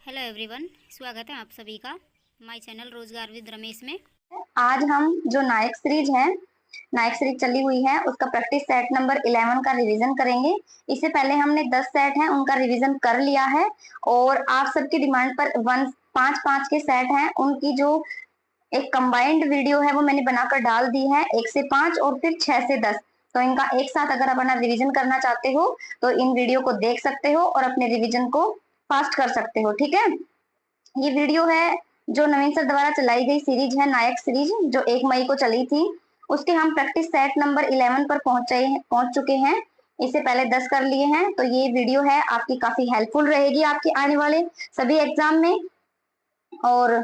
Hello everyone, स्वागत है आप सभी का माय चैनल रोजगार विद रमेश में। आज हम जो नायक सीरीज है, नायक सीरीज चली हुई है, उसका प्रैक्टिस सेट नंबर 11 का रिवीजन करेंगे। इससे पहले हमने 10 सेट हैं उनका रिवीजन कर लिया है और आप सबकी डिमांड पर 5-5 के सेट हैं, उनकी जो एक कंबाइंड वीडियो है वो मैंने बनाकर डाल दी है, 1 से 5 और फिर 6 से 10। तो इनका एक साथ अगर अपना रिवीजन करना चाहते हो तो इन वीडियो को देख सकते हो और अपने रिवीजन को फास्ट कर सकते हो। ठीक है, ये वीडियो है जो नवीन सर द्वारा चलाई गई सीरीज है, नायक सीरीज, जो 1 मई को चली थी। उसके हम प्रैक्टिस सेट नंबर 11 पर पहुंच चुके हैं। इससे पहले 10 कर लिए हैं, तो ये वीडियो है आपकी काफी हेल्पफुल रहेगी आपके आने वाले सभी एग्जाम में और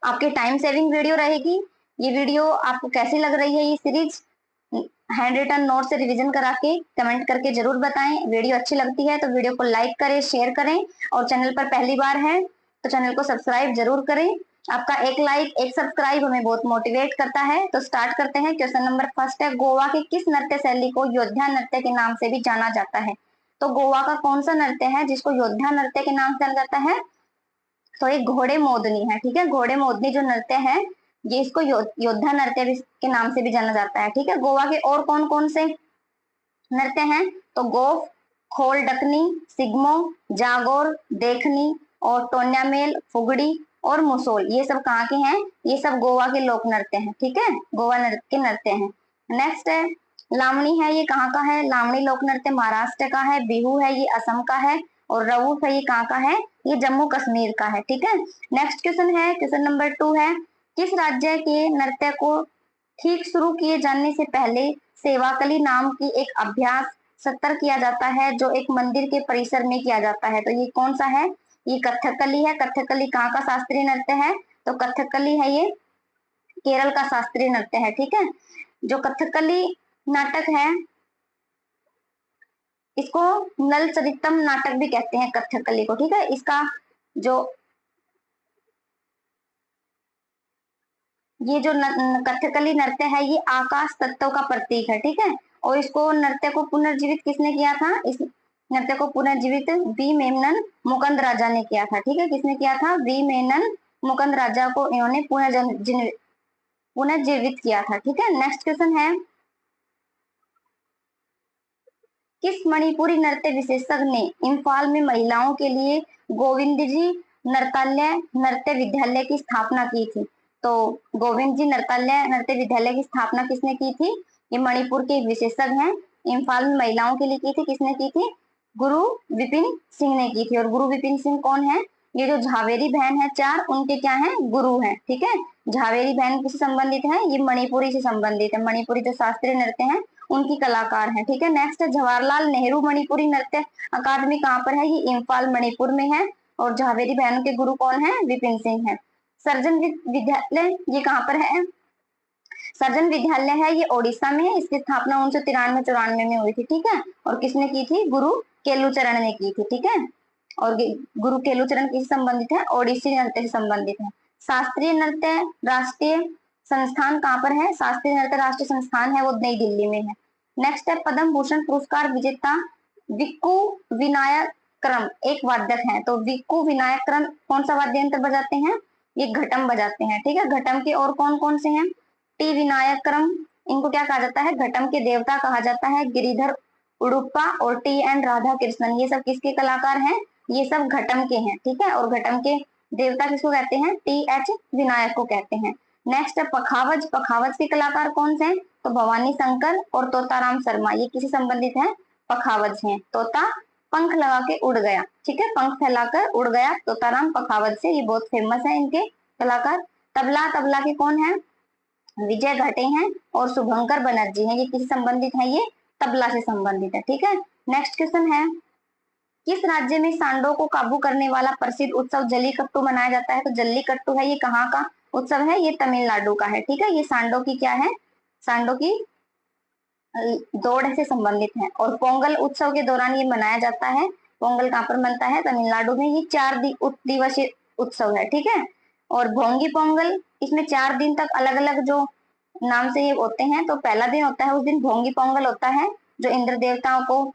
आपके टाइम सेविंग वीडियो रहेगी। ये वीडियो आपको कैसी लग रही है, ये सीरीज हैंड रिटन नोट से रिवीजन करा के कमेंट करके जरूर बताएं। वीडियो अच्छी लगती है तो वीडियो को लाइक करें, शेयर करें और चैनल पर पहली बार है तो चैनल को सब्सक्राइब जरूर करें। आपका एक लाइक एक सब्सक्राइब हमें बहुत मोटिवेट करता है। तो स्टार्ट करते हैं। क्वेश्चन नंबर फर्स्ट है, गोवा की किस नृत्य शैली को योद्धा नृत्य के नाम से भी जाना जाता है? तो गोवा का कौन सा नृत्य है जिसको योद्धा नृत्य के नाम से जाना जाता है? तो ये घोड़े मोदनी है। ठीक है, घोड़े मोदनी जो नृत्य है ये इसको योद्धा नृत्य के नाम से भी जाना जाता है। ठीक है, गोवा के और कौन कौन से नृत्य हैं? तो गोफ, खोल डकनी, सिग्मो, जागोर, देखनी और टोन्यामेल, फुगड़ी और मुसोल, ये सब कहाँ के हैं? ये सब गोवा के लोक नृत्य हैं। ठीक है, गोवा नृत्य के नृत्य हैं। नेक्स्ट है लावणी है, ये कहाँ का है? लावणी लोक नृत्य महाराष्ट्र का है। बिहू है ये असम का है और रऊफ है ये कहाँ का है? ये जम्मू कश्मीर का है। ठीक है, नेक्स्ट क्वेश्चन है, क्वेश्चन नंबर 2 है, किस राज्य के नृत्य को ठीक शुरू किए जाने से पहले सेवाकली नाम की एक अभ्यास सत्र किया जाता है जो एक मंदिर के परिसर में किया जाता है? तो ये कौन सा है? ये कथकली है। कथकली कहाँ का शास्त्रीय नृत्य है? तो कथकली है ये केरल का शास्त्रीय नृत्य है। ठीक है, जो कथकली नाटक है इसको नल चरितम नाटक भी कहते हैं कथकली को। ठीक है, इसका जो ये जो कथकली नृत्य है ये आकाश तत्व का प्रतीक है। ठीक है, और इसको नृत्य को पुनर्जीवित किसने किया था? इस नृत्य को पुनर्जीवित वी मेनन मुकुंद राजा ने किया था। ठीक है, किसने किया था? वी मेनन मुकुंद राजा को इन्होंने पुनर्जीवित किया था। ठीक है, नेक्स्ट क्वेश्चन है, किस मणिपुरी नृत्य विशेषज्ञ ने इम्फाल में महिलाओं के लिए गोविंद जी नृत्यालय नृत्य विद्यालय की स्थापना की थी? तो गोविंद जी नृत्यालय नृत्य विद्यालय की स्थापना किसने की थी? ये मणिपुर के विशेषज्ञ हैं। इम्फाल में महिलाओं के लिए की थी, किसने की थी? गुरु विपिन सिंह ने की थी। और गुरु विपिन सिंह कौन है? ये जो झावेरी बहन है 4, उनके क्या है? गुरु हैं। ठीक है, झावेरी बहन किससे संबंधित है? ये मणिपुरी से संबंधित है। मणिपुरी जो शास्त्रीय नृत्य है उनकी कलाकार है। ठीक है, नेक्स्ट है जवाहरलाल नेहरू मणिपुरी नृत्य अकादमी कहाँ पर है? ये इम्फाल मणिपुर में है। और झावेरी बहनों के गुरु कौन है? विपिन सिंह है। सर्जन विद्यालय ये कहाँ पर है? सर्जन विद्यालय है ये ओडिशा में है। इसकी स्थापना 1993-94 में हुई थी। ठीक है, और किसने की थी? गुरु केलुचरण ने की थी। ठीक है, और गुरु केलुचरण किससे संबंधित है? ओडिसी नृत्य से संबंधित है। शास्त्रीय नृत्य राष्ट्रीय संस्थान कहाँ पर है? शास्त्रीय नृत्य राष्ट्रीय संस्थान है वो नई दिल्ली में है। नेक्स्ट है, पद्म भूषण पुरस्कार विजेता विक्कू विनायक क्रम एक वाद्यक है। तो विक्कू विनायक क्रम कौन सा वाद्य यंत्र बजाते हैं? ये घटम बजाते हैं। ठीक है, घटम के और कौन कौन से हैं? टी विनायकरम, इनको क्या कहा जाता है? घटम के देवता कहा जाता है। गिरिधर उडुप्पा और टी एन राधा कृष्णन, ये सब किसके कलाकार हैं? ये सब घटम के हैं। ठीक है, और घटम के देवता किसको कहते हैं? टी एच विनायक को कहते हैं। नेक्स्ट है पखावज। पखावज के कलाकार कौन से हैं? तो भवानी शंकर और तोताराम शर्मा, ये किसी संबंधित है? पखावज हैं। तोता पंख लगा के उड़ गया। ठीक है, पंख फैलाकर उड़ गया तोताराम पखावज से, ये बहुत फेमस है इनके कलाकार। तबला, तबला के कौन है? विजय घटे हैं और शुभंकर बनर्जी हैं। ये किसी संबंधित है? ये तबला से संबंधित है। ठीक है, नेक्स्ट क्वेश्चन है, किस राज्य में सांडों को काबू करने वाला प्रसिद्ध उत्सव जल्लीकट्टू मनाया जाता है? तो जल्लीकट्टू है ये कहाँ का उत्सव है? ये तमिलनाडु का है। ठीक है, ये सांडों की क्या है? सांडों की दौड़ से संबंधित है। और पोंगल उत्सव के दौरान ये मनाया जाता है। पोंगल कहाँ पर बनता है? तमिलनाडु में। ये 4 दिवसीय उत्सव है। ठीक है, और भोंगी पोंगल, इसमें 4 दिन तक अलग अलग जो नाम से ये होते हैं। तो पहला दिन होता है, उस दिन भोंगी पोंगल होता है जो इंद्र देवताओं को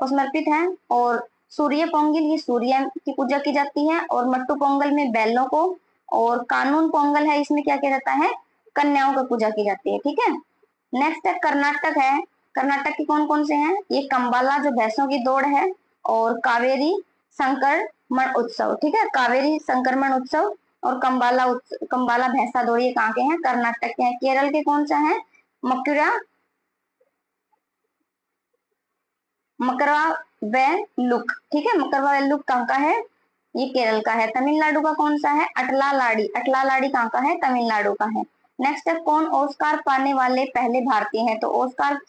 समर्पित है। और सूर्य पोंगल ये सूर्य की पूजा की जाती है, और मट्टू पोंगल में बैलों को, और कानून पोंगल है इसमें क्या किया जाता है, कन्याओं की पूजा की जाती है। ठीक है। नेक्स्ट है कर्नाटक है। कर्नाटक के कौन कौन से हैं, ये कंबाला जो भैंसों की दौड़ है, और कावेरी संक्रमण उत्सव। ठीक है, कावेरी संक्रमण उत्सव और कंबाला भैंसा दौड़ ये कहाँ के हैं, कर्नाटक के हैं। केरल के कौन सा है, मकुरा मकरवा वेल्लुक। ठीक है, मकरवा वेल्लुक कहाँ का है, ये केरल का है। तमिलनाडु का कौन सा है, अटला लाड़ी। अटला लाड़ी कहाँ का है, तमिलनाडु का है। नेक्स्ट है कौन ऑस्कार पाने वाले पहले भारतीय हैं, तो ऑस्कार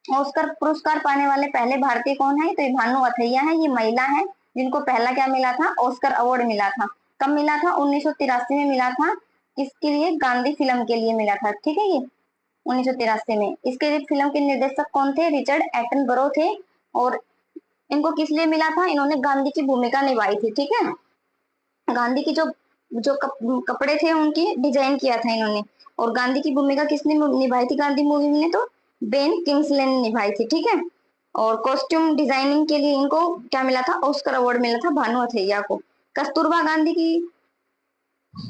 ऑस्कर पुरस्कार पाने वाले पहले भारतीय कौन है, तो ये भानु अथैया है, ये महिला है जिनको पहला क्या मिला था, ऑस्कर अवार्ड मिला था। कब मिला था, 1983 में मिला था। किसके लिए, गांधी फिल्म के लिए मिला था। ठीक है, ये 1983 में। इसके फिल्म के निर्देशक कौन थे, रिचर्ड एटनबरो थे। और इनको किस लिए मिला था, इन्होंने गांधी की भूमिका निभाई थी। ठीक है, गांधी की जो जो कपड़े थे उनकी डिजाइन किया था इन्होंने। और गांधी की भूमिका किसने निभाई थी गांधी मूवी में, तो बेन किंग्सले ने निभाई थी। ठीक है, और कॉस्ट्यूम डिजाइनिंग के लिए इनको क्या मिला था, ऑस्कर अवार्ड मिला था भानु अथैया को। कस्तूरबा गांधी की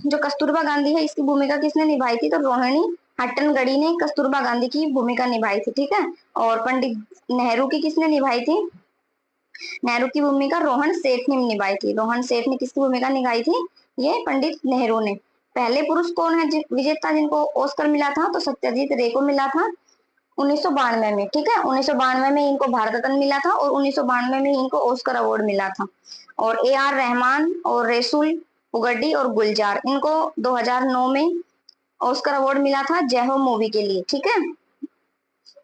जो कस्तूरबा गांधी है इसकी भूमिका किसने निभाई थी, तो रोहिणी हट्टनगड़ी ने कस्तूरबा गांधी की भूमिका निभाई थी। ठीक है, और पंडित नेहरू की किसने निभाई थी, नेहरू की भूमिका रोहन सेठ ने निभाई थी। रोहन सेठ ने किसकी भूमिका निभाई थी, ये पंडित नेहरू ने। पहले पुरुष कौन है विजेता जिनको ऑस्कर मिला था, तो सत्यजीत रे को मिला था 1992 में। ठीक है, 1992 में इनको भारत रत्न मिला था, और 1992 में इनको ऑस्कर अवार्ड मिला था। और AR रहमान और रेसुल पुगड्डी और गुलजार, इनको 2009 में ऑस्कर अवार्ड मिला था जय हो मूवी के लिए। ठीक है,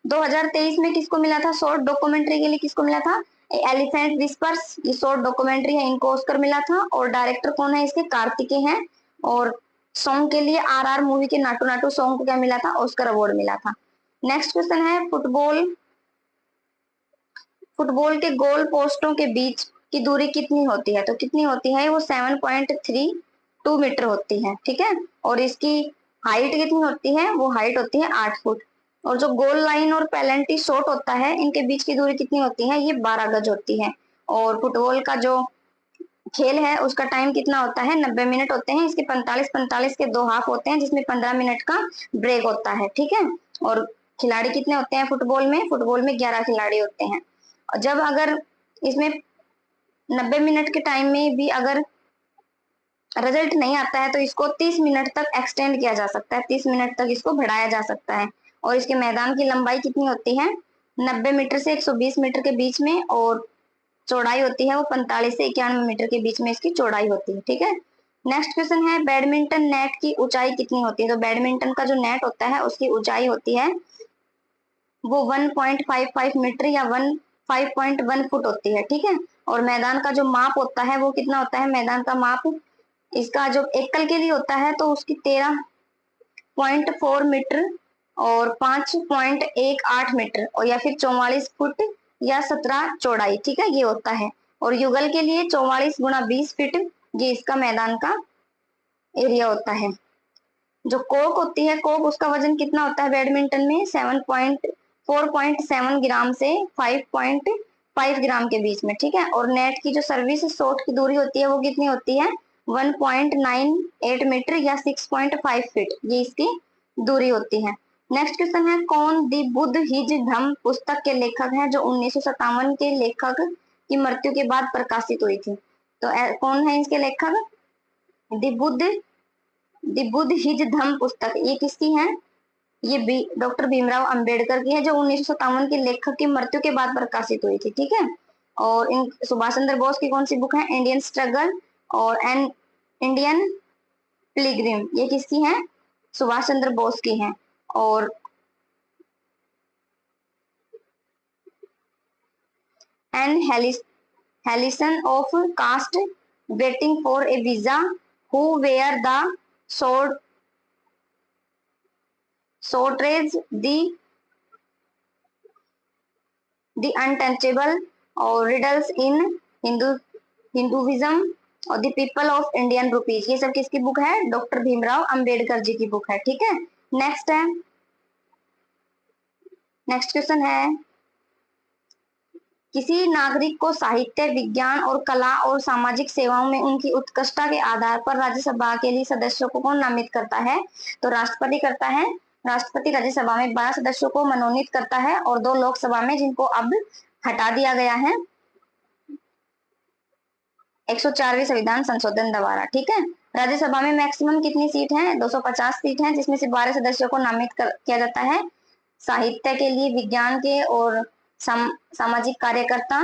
2023 में किसको मिला था, शॉर्ट डॉक्यूमेंट्री के लिए किसको मिला था, एलिफेंट विस्पर्स, ये शॉर्ट डॉक्यूमेंट्री है, इनको ऑस्कर मिला था। और डायरेक्टर कौन है इसके, कार्तिकेय हैं। और सॉन्ग के लिए RR मूवी के नाटू नाटू सॉन्ग को क्या मिला था, ऑस्कर अवार्ड मिला था। नेक्स्ट क्वेश्चन है फुटबॉल फुटबॉल के गोल पोस्टों के बीच की दूरी कितनी होती है, तो कितनी होती है, वो 7.32 मीटर होती है। ठीक है, और इसकी हाइट कितनी होती है, वो हाइट होती है 8 फुट। और जो गोल लाइन और पेनल्टी शॉट होता है इनके बीच की दूरी कितनी होती है, ये 12 गज होती है। और फुटबॉल का जो खेल है उसका टाइम कितना होता है, 90 मिनट होते हैं। इसके 45-45 के 2 हाफ होते हैं जिसमें 15 मिनट का ब्रेक होता है। ठीक है, और खिलाड़ी कितने होते हैं फुटबॉल में 11 खिलाड़ी होते हैं। और जब अगर इसमें 90 मिनट के टाइम में भी अगर रिजल्ट नहीं आता है तो इसको 30 मिनट तक एक्सटेंड किया जा सकता है, 30 मिनट तक इसको बढ़ाया जा सकता है। और इसके मैदान की लंबाई कितनी होती है, 90 मीटर से 120 मीटर के बीच में, और चौड़ाई होती है वो 45 से 91 मीटर के बीच में इसकी चौड़ाई होती है। ठीक है, नेक्स्ट क्वेश्चन है बैडमिंटन नेट की ऊंचाई कितनी होती है, तो बैडमिंटन का जो नेट होता है उसकी ऊंचाई होती है वो 1.55 मीटर या 5.1 फुट होती है। ठीक है, और मैदान का जो माप होता है वो कितना होता है, मैदान का माप इसका जो एकल के लिए होता है तो उसकी 13.4 मीटर और 5.18 मीटर, और या फिर 44 फुट या 17 चौड़ाई। ठीक है, ये होता है। और युगल के लिए 44 × 20 फीट ये इसका मैदान का एरिया होता है। जो कोक होती है, कोक उसका वजन कितना होता है बैडमिंटन में, 4.7 ग्राम से 5.5 ग्राम के बीच में। ठीक है, और नेट की जो सर्विस शॉट की दूरी होती है वो कितनी होती है, 1.98 मीटर या 6.5 फीट ये इसकी दूरी होती है। नेक्स्ट क्वेश्चन है कौन दी बुद्ध हिज धम्म पुस्तक के लेखक हैं, जो 1957 के लेखक की मृत्यु के बाद प्रकाशित हुई थी। तो कौन है इसके लेखक, दी बुद्ध हिज धम्म पुस्तक ये किसकी है, ये डॉक्टर भीमराव अंबेडकर की है, जो 1957 के लेखक की मृत्यु के बाद प्रकाशित हुई थी। ठीक है, और इन सुभाष चंद्र बोस की कौन सी बुक है, इंडियन स्ट्रगल और एन इंडियन पिलग्रिम ये किसकी है, सुभाष चंद्र बोस की है। और annihilation of caste waiting for a visa who were the shortage the untouchable और रिडल्स इन हिंदुइज्म और the people of Indian rupees ये सब किसकी बुक है, डॉक्टर भीमराव अंबेडकर जी की बुक है। ठीक है, नेक्स्ट क्वेश्चन है किसी नागरिक को साहित्य, विज्ञान और कला और सामाजिक सेवाओं में उनकी उत्कृष्टता के आधार पर राज्यसभा के लिए सदस्यों को कौन नामित करता है? तो राष्ट्रपति करता है। राष्ट्रपति राज्यसभा में 12 सदस्यों को मनोनीत करता है और 2 लोकसभा में, जिनको अब हटा दिया गया है 104वें संविधान संशोधन द्वारा। ठीक है, राज्यसभा में मैक्सिमम कितनी सीट है? 250 सीट है, जिसमें से 12 सदस्यों को नामित किया जाता है साहित्य के लिए, विज्ञान के और सामाजिक कार्यकर्ता,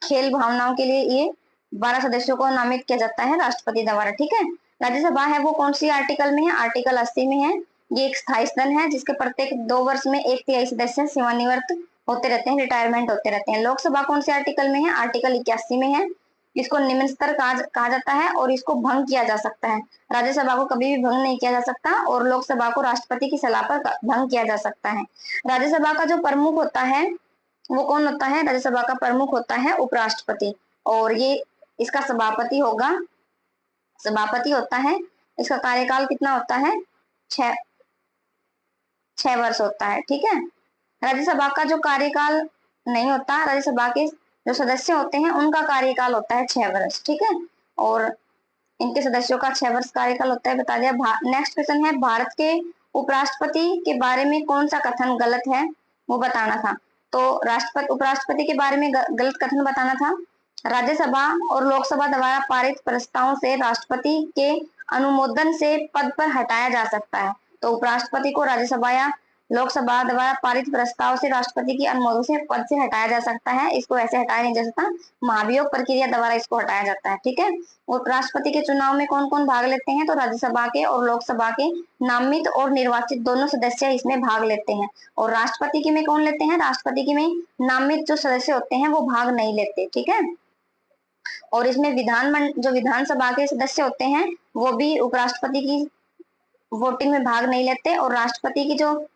खेल भावनाओं के लिए ये 12 सदस्यों को नामित किया जाता है राष्ट्रपति द्वारा। ठीक है, राज्यसभा है वो कौन सी आर्टिकल में है? आर्टिकल 80 में है। ये एक स्थायी सदन है जिसके प्रत्येक 2 वर्ष में 1/3 सदस्य सेवानिवृत्त होते रहते हैं, रिटायरमेंट होते रहते हैं। लोकसभा कौन से आर्टिकल में है? आर्टिकल 81 में है। इसको निम्न स्तर कहा जाता है और इसको भंग किया जा सकता है। राज्यसभा को कभी भी भंग नहीं किया जा सकता और लोकसभा को राष्ट्रपति की सलाह पर भंग किया जा सकता है। राज्यसभा का जो प्रमुख होता है वो कौन होता है? राज्यसभा का प्रमुख होता है उपराष्ट्रपति, और ये इसका सभापति होता है। इसका कार्यकाल कितना होता है? 6 वर्ष होता है। ठीक है, राज्यसभा का जो कार्यकाल नहीं होता, राज्यसभा के जो सदस्य होते हैं उनका कार्यकाल होता है 6 वर्ष। ठीक है, और इनके सदस्यों का 6 वर्ष कार्यकाल होता है, बता दिया। नेक्स्ट क्वेश्चन है, भारत के उपराष्ट्रपति के बारे में कौन सा कथन गलत है? वो बताना था। तो उपराष्ट्रपति के बारे में गलत कथन बताना था। राज्यसभा और लोकसभा द्वारा पारित प्रस्तावों से राष्ट्रपति के अनुमोदन से पद पर हटाया जा सकता है। तो उपराष्ट्रपति को राज्यसभा या लोकसभा द्वारा पारित प्रस्ताव से राष्ट्रपति की अनुमोदन से पद से हटाया जा सकता है। इसको ऐसे हटाया नहीं जा सकता, महाभियोग प्रक्रिया द्वारा इसको हटाया जाता है। ठीक है, उपराष्ट्रपति के चुनाव में कौन कौन भाग लेते हैं? तो राज्यसभा के और लोकसभा के नामित और निर्वाचित दोनों सदस्य इसमें भाग लेते हैं। और राष्ट्रपति की में कौन लेते हैं? राष्ट्रपति की में नामित जो सदस्य होते हैं वो भाग नहीं लेते। ठीक है, और इसमें विधानसभा के सदस्य होते हैं वो भी उपराष्ट्रपति की वोटिंग में भाग नहीं लेते, और राष्ट्रपति की जो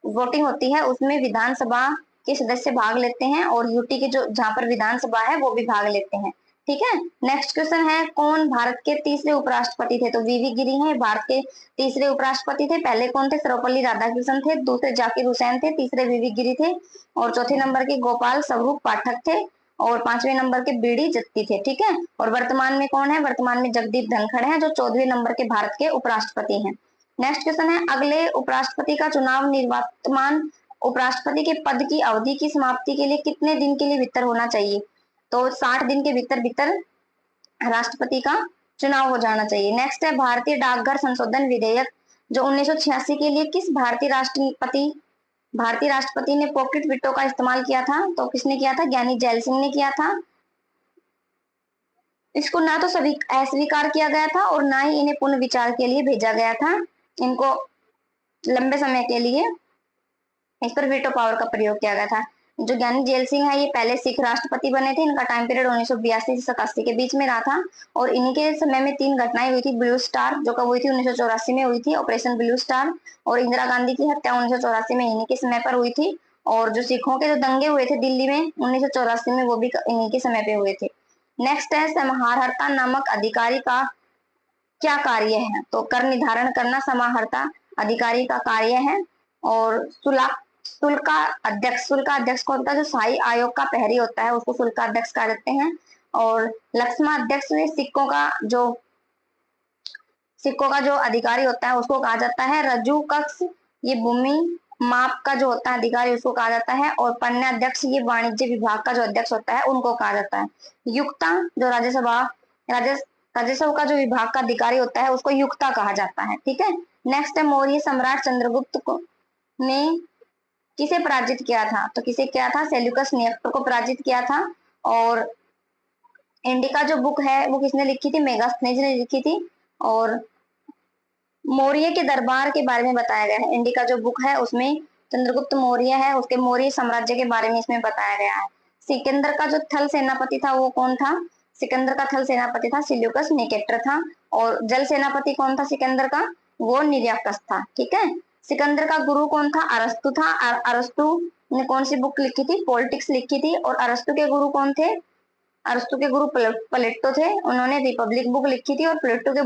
वोटिंग होती है उसमें विधानसभा के सदस्य भाग लेते हैं, और यूटी के जो जहां पर विधानसभा है वो भी भाग लेते हैं। ठीक है, नेक्स्ट क्वेश्चन है, कौन भारत के तीसरे उपराष्ट्रपति थे? तो वीवी गिरी हैं भारत के तीसरे उपराष्ट्रपति थे। पहले कौन थे? सर्वपल्ली राधाकृष्णन थे, दूसरे जाकिर हुसैन थे, तीसरे वीवी गिरी थे, और चौथे नंबर के गोपाल स्वरूप पाठक थे, और 5वें नंबर के बीडी जत्ती थे। ठीक है, और वर्तमान में कौन है? वर्तमान में जगदीप धनखड़ है जो 14वें नंबर के भारत के उपराष्ट्रपति हैं। नेक्स्ट क्वेश्चन है, अगले उपराष्ट्रपति का चुनाव निर्वातमान उपराष्ट्रपति के पद की अवधि की समाप्ति के लिए कितने दिन के लिए भीतर होना चाहिए? तो 60 दिन के भीतर राष्ट्रपति का चुनाव हो जाना चाहिए। नेक्स्ट है, भारतीय डाकघर संशोधन विधेयक जो 1986 के लिए किस भारतीय राष्ट्रपति ने पॉकेट विटो का इस्तेमाल किया था? तो किसने किया था? ज्ञानी जैल सिंह ने किया था। इसको ना तो सभी अस्वीकार किया गया था और ना ही इन्हें पुनः विचार के लिए भेजा गया था। इनको लंबे समय के लिए इस पर वीटो पावर का प्रयोग किया गया था। जो ज्ञानी जैल सिंह है ये पहले सिख राष्ट्रपति बने थे। इनका टाइम पीरियड 1982 से 87 के बीच में रहा था, और इन्हीं के समय में 3 घटनाएं हुई थी। ब्लू स्टार जो कब हुई थी? 1984 में हुई थी, ऑपरेशन ब्लू स्टार, और इंदिरा गांधी की हत्या 1984 में इन्हीं के समय पर हुई थी, और जो सिखों के जो दंगे हुए थे दिल्ली में 1984 में वो भी इन्हीं के समय पे हुए थे। नेक्स्ट है, समाहर्ता नामक अधिकारी का क्या कार्य है? तो कर निर्धारण करना समाहर्ता अधिकारी का कार्य है। और शुल्क अध्यक्ष कौन होता है? जो शाही आयोग का प्रहरी होता है उसको शुल्क अध्यक्ष कहा जाते हैं। और लक्षमा अध्यक्ष सिक्कों का जो अधिकारी होता है उसको कहा जाता है रज्जु कक्ष। ये भूमि माप का जो होता है अधिकारी उसको कहा जाता है। और पन्नाध्यक्ष ये वाणिज्य विभाग का जो अध्यक्ष होता है उनको कहा जाता है। युक्ता जो राजस्व का जो विभाग का अधिकारी होता है उसको युक्ता कहा जाता है। ठीक है, नेक्स्ट है, मौर्य सम्राट चंद्रगुप्त ने किसे पराजित किया था? तो किसे किया था? सेल्यूकस निकेटर को पराजित किया था। और इंडिका जो बुक है वो किसने लिखी थी? मेगास्थनीज ने लिखी थी। और मौर्य के दरबार के बारे में बताया गया है। इंडिका जो बुक है उसमें चंद्रगुप्त मौर्य है उसके मौर्य साम्राज्य के बारे में इसमें बताया गया है। सिकंदर का जो थल सेनापति था वो कौन था? सिकंदर का थल सेनापति था सेल्यूकस निकेटर था। और जल सेनापति कौन था सिकंदर का? वो निर्याकस था। ठीक है, सिकंदर का गुरु कौन था? अरस्तु था। अरस्तु ने कौन सी बुक लिखी थी? पॉलिटिक्स लिखी थी। और अरस्तु के गुरु कौन थे? अरस्तु के गुरु प्लेटो थे, उन्होंने रिपब्लिक बुक लिखी थी। और प्लेटो के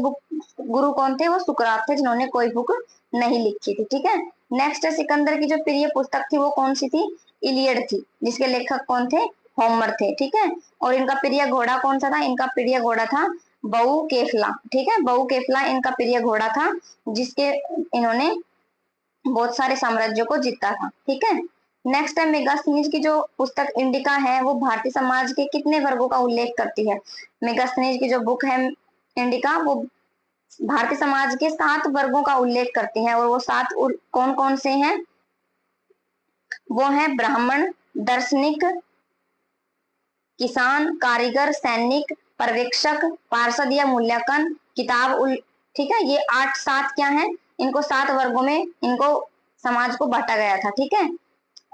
गुरु कौन थे? वो सुकरात थे जिन्होंने कोई बुक नहीं लिखी थी। ठीक है, नेक्स्ट है, सिकंदर की जो प्रिय पुस्तक थी वो कौन सी थी? इलियड थी, जिसके लेखक कौन थे? होमर थे, ठीक है। और इनका प्रिय घोड़ा कौन सा था? इनका प्रिय घोड़ा था बहु केफला, ठीक है। बहु केफला इनका प्रिय घोड़ा था, जिसके इन्होंने बहुत सारे साम्राज्यों को जीता था, ठीक है। नेक्स्ट है मेगास्थनीज की जो पुस्तक इंडिका है वो भारतीय समाज के कितने वर्गों का उल्लेख करती है? मेगास्थनीज की जो बुक है इंडिका वो भारतीय समाज के 7 वर्गों का उल्लेख करती है, और वो 7 कौन कौन से हैं? वो है ब्राह्मण, दार्शनिक, किसान, कारीगर, सैनिक, पर्यवेक्षक, पार्षद या मूल्यांकन, किताब उल, ठीक है। ये 8-7 क्या है? इनको 7 वर्गों में इनको समाज को बांटा गया था, ठीक है।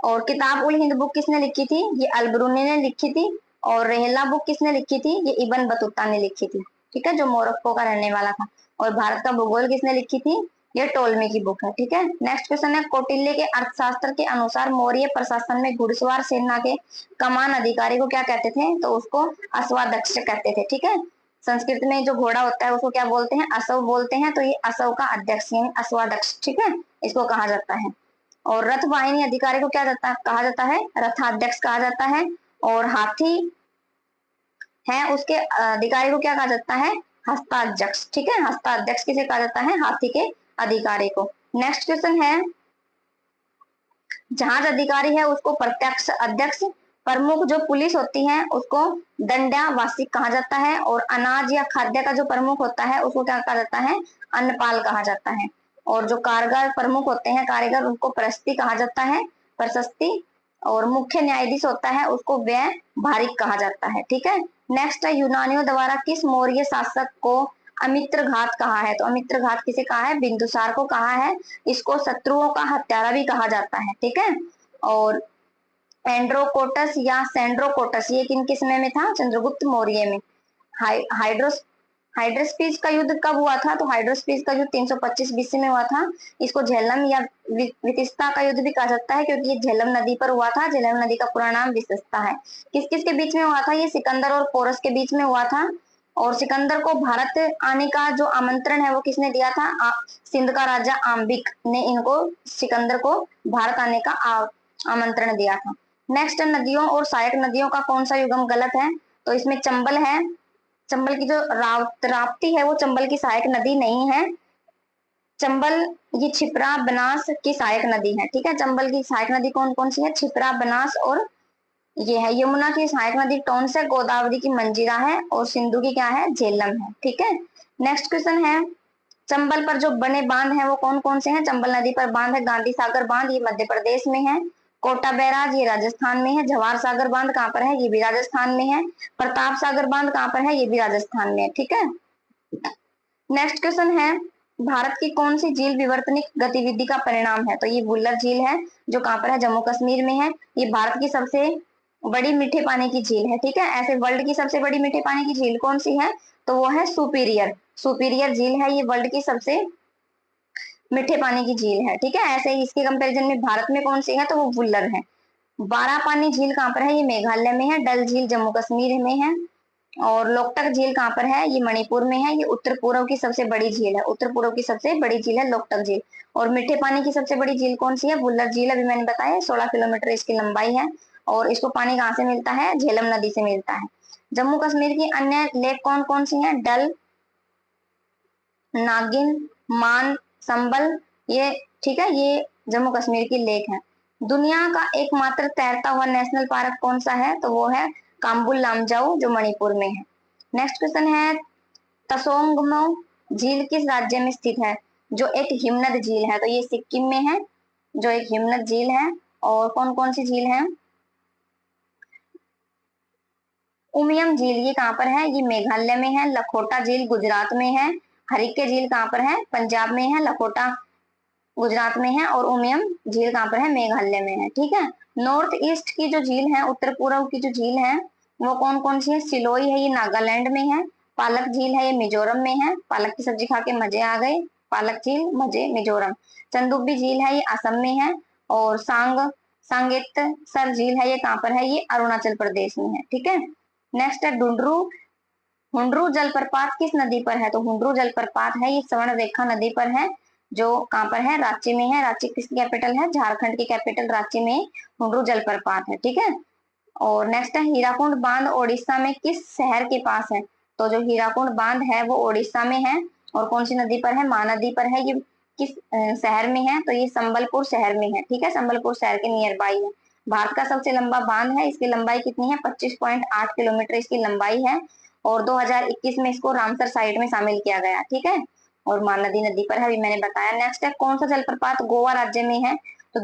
और किताब उल हिंद बुक किसने लिखी थी? ये अलबरूनी ने लिखी थी। और रेहला बुक किसने लिखी थी? ये इब्न बतूता ने लिखी थी, ठीक है, जो मोरक्को का रहने वाला था। और भारत का भूगोल किसने लिखी थी? ये टोलमी की बुक है, ठीक है। नेक्स्ट क्वेश्चन है कौटिल्य के अर्थशास्त्र के अनुसार मौर्य प्रशासन में घुड़सवार सेना के कमान अधिकारी को क्या कहते थे? तो उसको अश्वाध्यक्ष कहते थे, ठीक है। संस्कृत में जो घोड़ा होता है उसको क्या बोलते हैं? अश्व बोलते हैं। तो ये अश्व का अध्यक्ष यानी अश्वाध्यक्ष, ठीक है, इसको कहा जाता है। और रथ वाहिनी अधिकारी को क्या कहा जाता है? रथाध्यक्ष कहा जाता है। और हाथी है उसके अधिकारी को क्या कहा जाता है? हस्ताध्यक्ष, ठीक है। हस्ताध्यक्ष किसे कहा जाता है? हाथी के अधिकारी को। नेक्स्ट क्वेश्चन है जहाज अधिकारी है उसको प्रत्यक्ष अध्यक्ष, प्रमुख जो पुलिस होती है उसको दंडावासी कहा जाता है। और अनाज या खाद्य का जो प्रमुख होता है उसको क्या कहा जाता है? अन्नपाल कहा जाता है। और जो कारगर प्रमुख होते हैं कारीगर उनको प्रशस्ति कहा जाता है, प्रशस्ति। और मुख्य न्यायाधीश होता है उसको व्यय भारिक कहा जाता है, ठीक है। नेक्स्ट है यूनानियों द्वारा किस मौर्य शासक को अमित्र घात कहा है? तो अमित्र घात किसे कहा है? बिंदुसार को कहा है। इसको शत्रुओं का हत्यारा भी कहा जाता है, ठीक है। और एंड्रोकोटस या सेंड्रोकोटस ये किन समय में था? चंद्रगुप्त मौर्य में। हाइड्रोस हाइड्रोस्पीज का युद्ध कब हुआ था? तो हाइड्रोस्पीज का युद्ध 325 बीसी में हुआ था। इसको झेलम या वितिस्ता का युद्ध भी कहा जाता है क्योंकि ये झेलम नदी पर हुआ था। झेलम नदी का पूरा नाम विशेषता है। किस किस के बीच में हुआ था? ये सिकंदर और पोरस के बीच में हुआ था। और सिकंदर को भारत आने का जो आमंत्रण है वो किसने दिया था? सिंध का राजा आम्बिक ने इनको सिकंदर को भारत आने का आमंत्रण दिया था। नेक्स्ट नदियों और सहायक नदियों का कौन सा युग्म गलत है? तो इसमें चंबल है। चंबल की जो राप्ती है वो चंबल की सहायक नदी नहीं है। चंबल ये छिपरा बनास की सहायक नदी है, ठीक है। चंबल की सहायक नदी कौन कौन सी है? छिपरा, बनास और ये है। यमुना की सहायक नदी टोंस है, गोदावरी की मंजीरा है और सिंधु की क्या है? झेलम है, ठीक है। नेक्स्ट क्वेश्चन है चंबल पर जो बने बांध हैं वो कौन कौन से हैं? चंबल नदी पर बांध है गांधी सागर बांध, ये मध्य प्रदेश में है। कोटा बैराज ये राजस्थान में है। जवाहर सागर बांध कहाँ पर है? ये भी राजस्थान में है। प्रताप सागर बांध कहाँ पर है? ये भी राजस्थान में है, ठीक है। नेक्स्ट क्वेश्चन है भारत की कौन सी झील विवर्तनिक गतिविधि का परिणाम है? तो ये वुलर झील है जो कहाँ पर है? जम्मू कश्मीर में है। ये भारत की सबसे बड़ी मीठे पानी की झील है, ठीक है। ऐसे वर्ल्ड की सबसे बड़ी मीठे पानी की झील कौन सी है? तो वो है सुपीरियर। सुपीरियर झील है ये वर्ल्ड की सबसे मीठे पानी की झील है, ठीक है। ऐसे ही इसके कंपैरिजन में भारत में कौन सी है? तो वो वुलर है। बारापानी झील कहाँ पर है? ये मेघालय में है। डल झील जम्मू कश्मीर में है। और लोकटक झील कहाँ पर है? ये मणिपुर में है। ये उत्तर पूर्व की सबसे बड़ी झील है। उत्तर पूर्व की सबसे बड़ी झील है लोकटक झील। और मीठे पानी की सबसे बड़ी झील कौन सी है? वुलर झील। अभी मैंने बताया 16 किलोमीटर इसकी लंबाई है। और इसको पानी कहाँ से मिलता है? झेलम नदी से मिलता है। जम्मू कश्मीर की अन्य लेक कौन कौन सी है? डल, नागिन, मान, संबल, ये, ठीक है, ये जम्मू कश्मीर की लेक है। दुनिया का एकमात्र तैरता हुआ नेशनल पार्क कौन सा है? तो वो है काम्बुल लामजाऊ जो मणिपुर में है। नेक्स्ट क्वेश्चन है तसोंगमो झील किस राज्य में स्थित है? जो एक हिमनद झील है। तो ये सिक्किम में है जो एक हिमनद झील है। और कौन कौन सी झील है? उमियम झील ये कहाँ पर है? ये मेघालय में है। लखोटा झील गुजरात में है। हरिके झील कहाँ पर है? पंजाब में है। लखोटा गुजरात में है। और उमियम झील कहाँ पर है? मेघालय में है, ठीक है। नॉर्थ ईस्ट की जो झील है, उत्तर पूर्व की जो झील है वो कौन कौन सी है? सिलोई है ये नागालैंड में है। पालक झील है ये मिजोरम में है। पालक की सब्जी खा के मजे आ गए। पालक झील मजे मिजोरम। चंदुबी झील है ये असम में है। और सांगेतसर झील है ये कहाँ पर है? ये अरुणाचल प्रदेश में है, ठीक है। नेक्स्ट है डुंडरू हुंडरू जलप्रपात किस नदी पर है? तो हुंडरू जलप्रपात है ये स्वर्ण रेखा नदी पर है जो कहाँ पर है? रांची में है। रांची किसकी कैपिटल है? झारखंड की कैपिटल रांची में हुंडरू जलप्रपात है, ठीक है। और नेक्स्ट है हीराकुंड बांध ओडिशा में किस शहर के पास है? तो जो हीराकुंड बांध है वो ओडिशा में है और कौन सी नदी पर है? महानदी पर है। ये किस शहर में है? तो ये संबलपुर शहर में है। ठीक है, संबलपुर शहर के नियर बाई है। भारत का सबसे लंबा बांध है, इसकी लंबाई कितनी है? 25.8 किलोमीटर इसकी लंबाई है और 2021 में इसको रामसर साइट में शामिल किया गया। ठीक है, और महानदी नदी पर है, अभी मैंने बताया। नेक्स्ट है कौन सा जलप्रपात गोवा राज्य में है? तो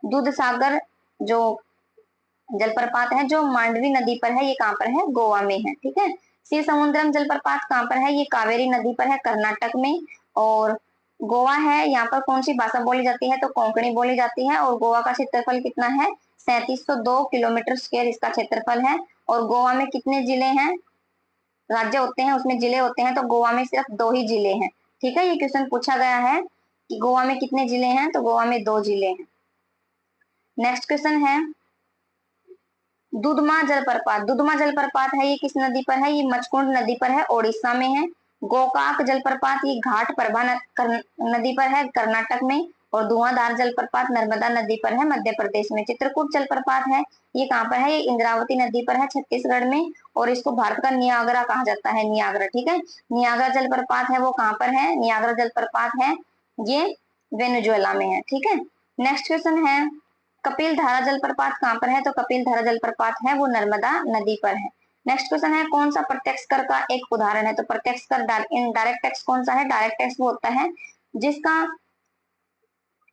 दूध सागर जो जलप्रपात है जो मांडवी नदी पर है, ये कहाँ पर है? गोवा में है। ठीक है, शिव समुद्रम जलप्रपात कहाँ पर है? ये कावेरी नदी पर है, कर्नाटक में। और गोवा है, यहाँ पर कौन सी भाषा बोली जाती है? तो कोंकणी बोली जाती है। और गोवा का क्षेत्रफल कितना है? 3702 किलोमीटर स्क्वायर इसका क्षेत्रफल है। और गोवा में कितने जिले हैं? राज्य होते हैं, उसमें जिले होते हैं, तो गोवा में सिर्फ 2 ही जिले हैं। ठीक है, ये क्वेश्चन पूछा गया है कि गोवा में कितने जिले हैं, तो गोवा में 2 जिले हैं। नेक्स्ट क्वेश्चन है दुधमा जलप्रपात। दुधमा जलप्रपात है, ये किस नदी पर है? ये मचकुंड नदी पर है, ओडिशा में है। गोकाक जलप्रपात ये घाट प्रभा नदी पर है, कर्नाटक में। और धुआंधार जलप्रपात नर्मदा नदी पर है, मध्य प्रदेश में। चित्रकूट जलप्रपात है, ये कहाँ पर है? ये इंद्रावती नदी पर है, छत्तीसगढ़ में। और इसको भारत का नियाग्रा कहा जाता है, नियाग्रा। ठीक है, नियाग्रा जलप्रपात है वो कहाँ पर है? नियाग्रा जलप्रपात है ये वेनेजुएला में है। ठीक है, नेक्स्ट क्वेश्चन है कपिल धारा जलप्रपात कहाँ पर है? तो कपिल धारा जलप्रपात है वो नर्मदा नदी पर है। नेक्स्ट क्वेश्चन है कौन सा प्रत्यक्ष कर का एक उदाहरण है? तो प्रत्यक्ष कर डायरेक्ट टैक्स कौन सा है? डायरेक्ट टैक्स वो होता है जिसका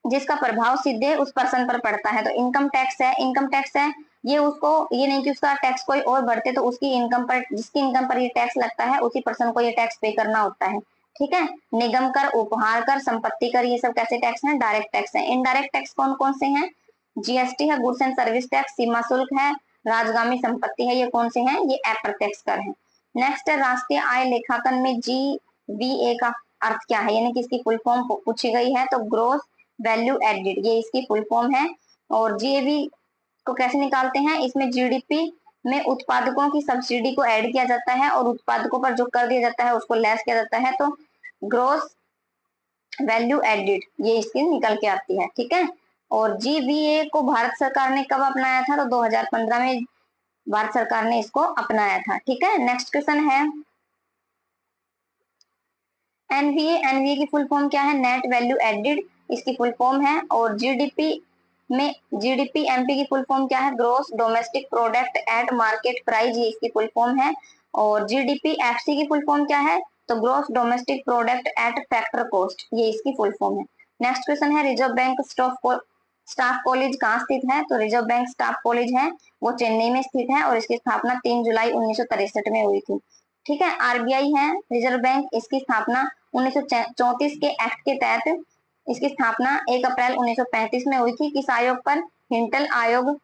जिसका प्रभाव सीधे उस पर्सन पर पड़ता है। तो इनकम टैक्स है, इनकम टैक्स है ये उसको, ये नहीं कि उसका टैक्स कोई और भरते तो उसकी इनकम पर, जिसकी इनकम पर ये टैक्स लगता है उसी पर्सन को ये टैक्स पे करना होता है। ठीक है, निगम कर, उपहार कर, संपत्ति कर, ये सब कैसे टैक्स हैं? डायरेक्ट टैक्स है। इनडायरेक्ट टैक्स कौन कौन से हैं? जीएसटी है, गुड्स एंड सर्विस टैक्स, सीमा शुल्क है, राजगामी संपत्ति है, ये कौन से हैं? ये अप्रत्यक्ष कर है। नेक्स्ट है राष्ट्रीय आय लेखांकन में जीवीए का अर्थ क्या है? यानी कि इसकी फुल फॉर्म पूछी गई है। तो ग्रोस वैल्यू एडेड, ये इसकी फुल फॉर्म है। और जीएवी को कैसे निकालते हैं? इसमें जीडीपी में उत्पादकों की सब्सिडी को ऐड किया जाता है और उत्पादकों पर जो कर दिया जाता है उसको लेस किया जाता है। तो ग्रोस वैल्यू एडेड ये इसकी निकल के आती है। ठीक है, और जीवीए को भारत सरकार ने कब अपनाया था? तो 2015 में भारत सरकार ने इसको अपनाया था। ठीक है, नेक्स्ट क्वेश्चन है एनवीए। एनवीए की फुल फॉर्म क्या है? नेट वैल्यू एडेड इसकी फुल फॉर्म है। और जीडीपी में जीडीपी एमपी की फुल फॉर्म क्या है? Gross domestic product at market price, ये इसकी फुल फॉर्म है। और जीडीपी एफसी की फुल फॉर्म क्या है? तो gross domestic product at factor cost, ये इसकी फुल फॉर्म है। नेक्स्ट क्वेश्चन है रिजर्व बैंक स्टाफ कॉलेज कहाँ स्थित है? तो रिजर्व बैंक स्टाफ कॉलेज है वो चेन्नई में स्थित है और इसकी स्थापना 3 जुलाई 1963 में हुई थी। ठीक है, आरबीआई है रिजर्व बैंक, इसकी स्थापना 1934 के एक्ट के तहत इसकी स्थापना 1 अप्रैल 1935 में हुई थी। किस आयोग पर? हिंटल आयोग,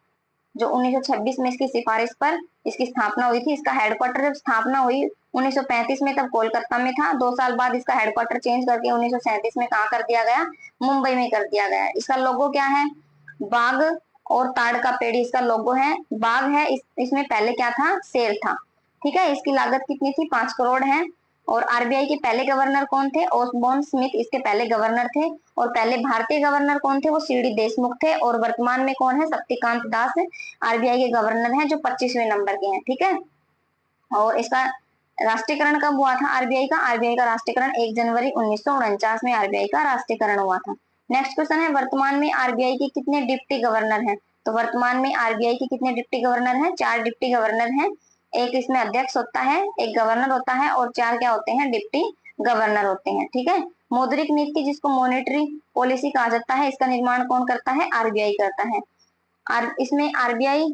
जो 1926 में इसकी सिफारिश पर इसकी स्थापना हुई थी। इसका हेडक्वार्टर जब स्थापना हुई 1935 में तब कोलकाता में था। 2 साल बाद इसका हेडक्वार्टर चेंज करके 1937 में कहाँ कर दिया गया? मुंबई में कर दिया गया। इसका लोगो क्या है? बाघ और ताड़ का पेड़ इसका लोगो है। बाघ है, इसमें पहले क्या था? शेर था। ठीक है, इसकी लागत कितनी थी? 5 करोड़ है। और आरबीआई के पहले गवर्नर कौन थे? ओसबोर्न स्मिथ इसके पहले गवर्नर थे। और पहले भारतीय गवर्नर कौन थे? वो सीडी देशमुख थे। और वर्तमान में कौन है? शक्तिकांत दास आरबीआई के गवर्नर हैं जो 25वें नंबर के हैं। ठीक है, और इसका राष्ट्रीयकरण कब हुआ था आरबीआई का? आरबीआई का राष्ट्रीयकरण 1 जनवरी 1949 में आरबीआई का राष्ट्रीयकरण हुआ था। नेक्स्ट क्वेश्चन है वर्तमान में आरबीआई के कितने डिप्टी गवर्नर हैं? तो वर्तमान में आरबीआई के कितने डिप्टी गवर्नर हैं? 4 डिप्टी गवर्नर हैं। एक इसमें अध्यक्ष होता है, एक गवर्नर होता है और 4 क्या होते हैं? डिप्टी गवर्नर होते हैं। ठीक है, मौद्रिक नीति जिसको मॉनेटरी पॉलिसी कहा जाता है, इसका निर्माण कौन करता है? आरबीआई करता है। इसमें आरबीआई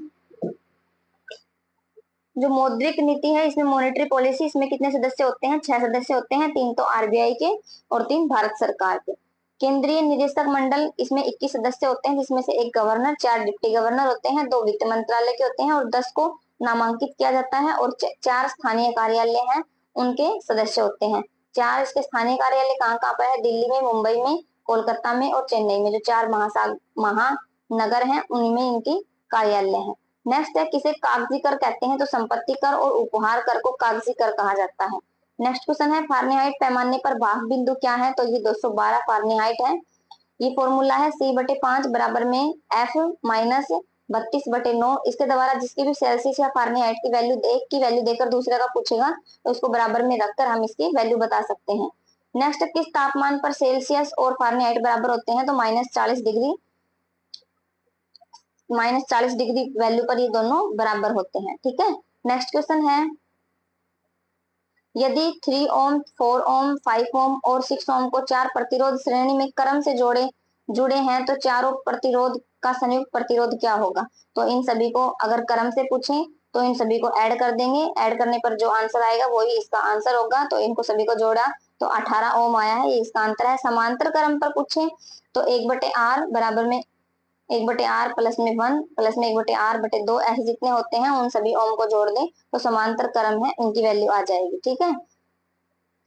जो मौद्रिक नीति है, इसमें मॉनेटरी पॉलिसी, इसमें कितने सदस्य होते हैं? 6 सदस्य होते हैं, 3 तो आरबीआई के और 3 भारत सरकार के। केंद्रीय निदेशक मंडल, इसमें 21 सदस्य होते हैं जिसमें से 1 गवर्नर, 4 डिप्टी गवर्नर होते हैं, 2 वित्त मंत्रालय के होते हैं और 10 को नामांकित किया जाता है। और 4 स्थानीय कार्यालय हैं, उनके सदस्य होते हैं। 4 इसके स्थानीय कार्यालय कहाँ कहाँ पर है? दिल्ली में, मुंबई में, कोलकाता में और चेन्नई में, जो 4 महानगर हैं उनमें इनकी कार्यालय है। नेक्स्ट है किसे कागजी कर कहते हैं? तो संपत्ति कर और उपहार कर को कागजी कर कहा जाता है। नेक्स्ट क्वेश्चन है फारेनहाइट पैमाने पर भाग बिंदु क्या है? तो ये 212 फारेनहाइट है। ये फॉर्मूला है C/5 बराबर में F माइनस 32/9। इसके द्वारा जिसकी भी सेल्सियस या फारेनहाइट की वैल्यू एक की वैल्यू देकर दूसरे का पूछेगा तो इसको बराबर में रखकर हम इसकी वैल्यू बता सकते हैं। नेक्स्ट, किस तापमान पर सेल्सियस और फारेनहाइट बराबर होते हैं? तो -40 डिग्री, -40 डिग्री वैल्यू पर ये दोनों बराबर होते हैं। ठीक है। नेक्स्ट क्वेश्चन है, यदि 3 ओम, 4 ओम, 5 ओम और 6 ओम को 4 प्रतिरोध श्रेणी में क्रम से जुड़े हैं तो चारों प्रतिरोध का संयुक्त प्रतिरोध क्या होगा? तो इन सभी को अगर क्रम से पूछें तो इन सभी को ऐड कर देंगे, ऐड करने पर जो आंसर आएगा वही इसका आंसर होगा। तो इनको सभी को जोड़ा तो 18 ओम आया है, ये इसका आंसर है। समांतर क्रम पर पूछें तो 1/r बराबर में 1/r प्लस में 1 प्लस में 1/r/2 ऐसे जितने होते हैं उन सभी ओम को जोड़ दें तो समांतर क्रम है उनकी वैल्यू आ जाएगी। ठीक है।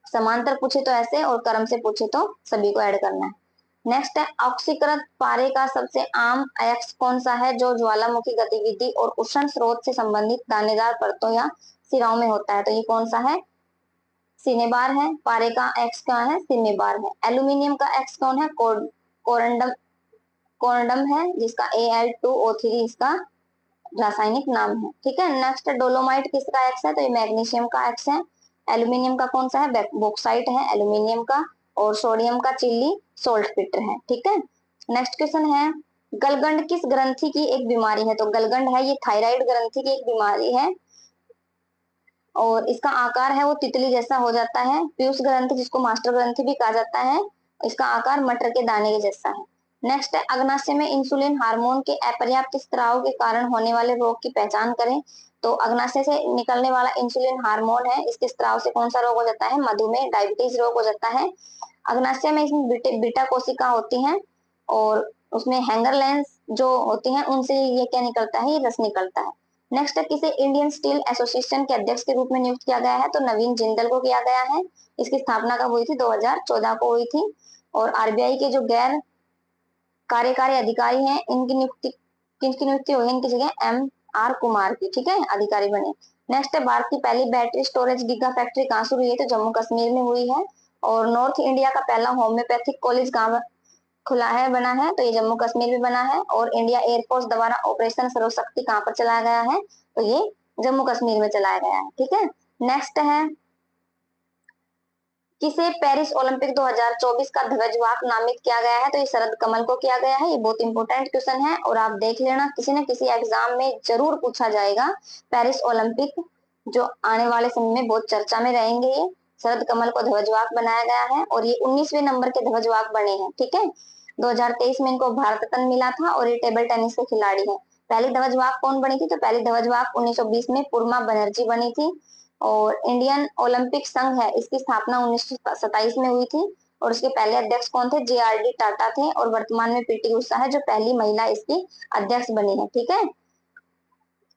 समांतर पूछे तो ऐसे और क्रम से पूछे तो सभी को ऐड करना है। नेक्स्ट है, ऑक्सीकृत पारे का सबसे आम अयस्क कौन सा है जो ज्वालामुखी गतिविधि और उष्ण स्रोत से संबंधित दानेदार परतों या सिराओं में होता है? तो ये कौन सा है? सिनेबार है। पारे का अयस्क क्या है? सिनेबार है। एल्यूमिनियम का अयस्क कौन है? कोरंडम है, जिसका Al2O3 इसका रासायनिक नाम है। ठीक है। नेक्स्ट, डोलोमाइट किसका अयस्क है? तो ये मैग्नीशियम का अयस्क है। एल्यूमिनियम का कौन सा है? बॉक्साइट है एल्यूमिनियम का। और सोडियम का चिल्ली सोल्टपेटर है। ठीक है। नेक्स्ट क्वेश्चन है, गलगंड किस ग्रंथि की एक बीमारी है? तो गलगंड है ये थायराइड ग्रंथि की एक बीमारी है और इसका आकार है वो तितली जैसा हो जाता है। पीयूष ग्रंथि जिसको मास्टर ग्रंथि भी कहा जाता है, इसका आकार मटर के दाने के जैसा है। नेक्स्ट है, अग्नाशय में इंसुलिन हार्मोन के अपर्याप्त स्त्राव के कारण होने वाले रोग की पहचान करें। तो अग्नाशय से निकलने वाला इंसुलिन हार्मोन है, इसके स्त्राव से कौन सा रोग हो जाता है? मधुमेह, डायबिटीज रोग हो जाता है। अग्नाशय में इसमें बीटा कोशिका होती हैं और उसमें हैंगर लेंस जो होती हैं उनसे ये क्या निकलता है? ये रस निकलता है। नेक्स्ट है, किसे इंडियन स्टील एसोसिएशन के अध्यक्ष के रूप में नियुक्त किया गया है? तो नवीन जिंदल को किया गया है। इसकी स्थापना कब हुई थी? 2014 को हुई थी। और आरबीआई के जो गैर कार्यकारी अधिकारी हैं इनकी नियुक्ति किसकी नियुक्ति हुई? इनकी जगह MR कुमार की, ठीक है, अधिकारी बने। नेक्स्ट है, भारत की पहली बैटरी स्टोरेज गीगा फैक्ट्री कहाँ शुरू हुई है? तो जम्मू कश्मीर में हुई है। और नॉर्थ इंडिया का पहला होम्योपैथिक कॉलेज कहाँ खुला है, बना है? तो ये जम्मू कश्मीर में बना है। और इंडिया एयरफोर्स द्वारा ऑपरेशन सर्वशक्ति कहाँ पर चलाया गया है? तो ये जम्मू कश्मीर में चलाया गया है। ठीक है। नेक्स्ट है, किसे पेरिस ओलंपिक 2024 का ध्वजवाहक नामित किया गया है? तो ये शरद कमल को किया गया है। ये बहुत इंपॉर्टेंट क्वेश्चन है और आप देख लेना, किसी न किसी एग्जाम में जरूर पूछा जाएगा। पेरिस ओलंपिक जो आने वाले समय में बहुत चर्चा में रहेंगे। ये शरद कमल को ध्वजवाहक बनाया गया है और ये 19वें नंबर के ध्वजवाहक बने हैं। ठीक है। 2023 में इनको भारत रत्न मिला था और ये टेबल टेनिस के खिलाड़ी है। पहली ध्वजवाहक कौन बनी थी? तो पहली ध्वजवाहक 1920 में पूर्णा बनर्जी बनी थी। और इंडियन ओलंपिक संघ है, इसकी स्थापना 1927 में हुई थी और उसके पहले अध्यक्ष कौन थे? JRD टाटा थे। और वर्तमान में PT उषा है जो पहली महिला इसकी अध्यक्ष बनी है। ठीक है।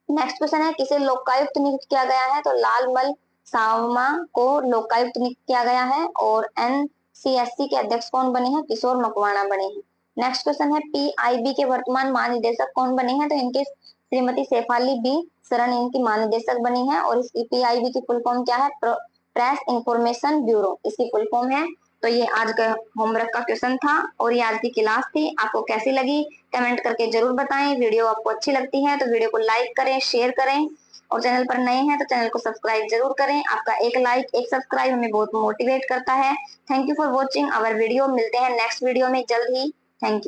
नेक्स्ट क्वेश्चन है, किसे लोकायुक्त नियुक्त किया गया है? तो लालमल सावमा को लोकायुक्त नियुक्त किया गया है। और NCSC के अध्यक्ष कौन बने हैं? किशोर मकवाणा बने हैं। नेक्स्ट क्वेश्चन है, PIB के वर्तमान महानिदेशक कौन बने हैं? तो इनके श्रीमती शेफाली B शरण इनकी महानिदेशक बनी है। और इसकी PIB की फुल फॉर्म क्या है? प्रेस इंफॉर्मेशन ब्यूरो इसकी फुल फॉर्म है। तो ये आज का होमवर्क का क्वेश्चन था और ये आज की क्लास थी। आपको कैसी लगी कमेंट करके जरूर बताएं। वीडियो आपको अच्छी लगती है तो वीडियो को लाइक करें, शेयर करें और चैनल पर नए हैं तो चैनल को सब्सक्राइब जरूर करें। आपका एक लाइक, एक सब्सक्राइब हमें बहुत मोटिवेट करता है। Thank you for watching our video. मिलते हैं नेक्स्ट वीडियो में जल्द ही। Thank you.